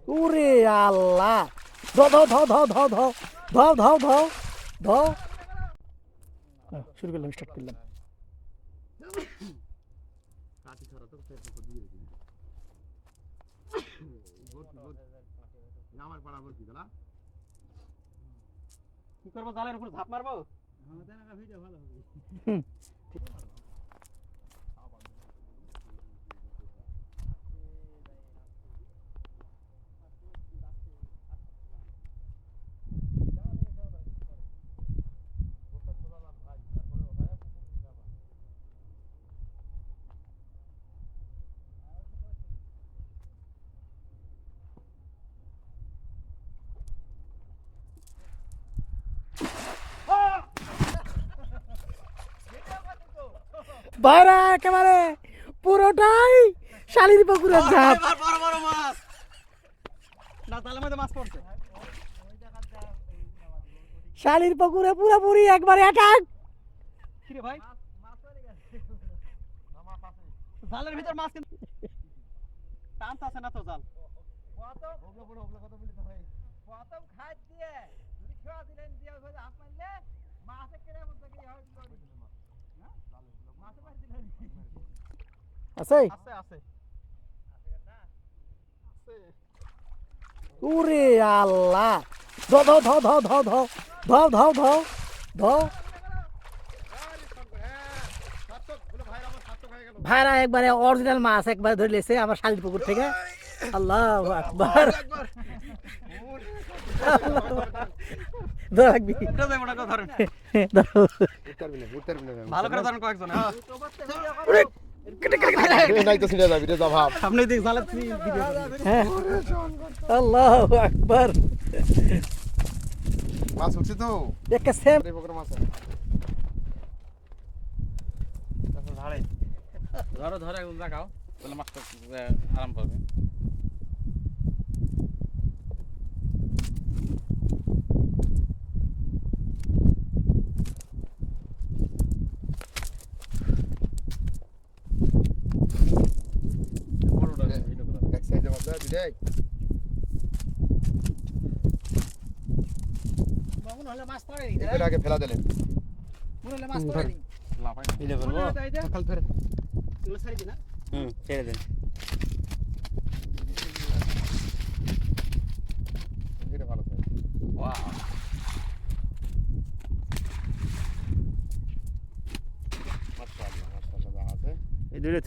ওরে আল্লাহ, ধো ধো ধো ধো ধো ধো ধো ধো ধো ধো। শুরু করলাম, স্টার্ট করলাম। কি করবো, জালের উপর ঝাঁপ মারবো? হুম। বাইরে একেবারে পুরোটাই শালির পুকুরের ঝাঁপ। বড় বড় মাছ না, জালের মধ্যে মাছ পড়ছে। শালির পুকুরে পুরোপুরি একবারে অ্যাটাক। কি রে ভাই, জালের ভিতর মাছ কিন্তু টানতে আছে না তো জাল। প্রথম খাই দিয়ে যদি খেয়া দিলেন দিয়ে হাত মারলে মাছে কেড়ে মধ্যে কি হয়? মাছে মার দিলেন। আছে আছে আছে ওরে আল্লাহ, ধো ধো ধো ধো ধো ধো ধো ধো ধো ধো। ভাইরা একবারে অরিজিনাল মাছ একবারে ধরে লেছে আমার শালির পুকুর থেকে। আল্লাহু আকবার। ধরবি এটা দেব না, ধরেন ভালো করে ধরেন কয়েকজন। আপনি দেখ জালের হ্যাঁ, আল্লাহু আকবার। মাছ উঠছে তো একটা সেম মাছ ধরো ধরে দেখাও, তাহলে মাছটা আরাম পাবে। এক সাইডে মাছ দেখ মনে হলে মাছ পড়ে এর আগে ফেলা দিলেন মনে হলে মাছ পড়ে লাফাই দিলে বলবো সকাল ধরে এগুলো ছাড়ি দিনা। ছেড়ে দেন। এটা ভালো সাইজ ওয়াও, মাশাআল্লাহ মাশাআল্লাহ আছে এই দুটো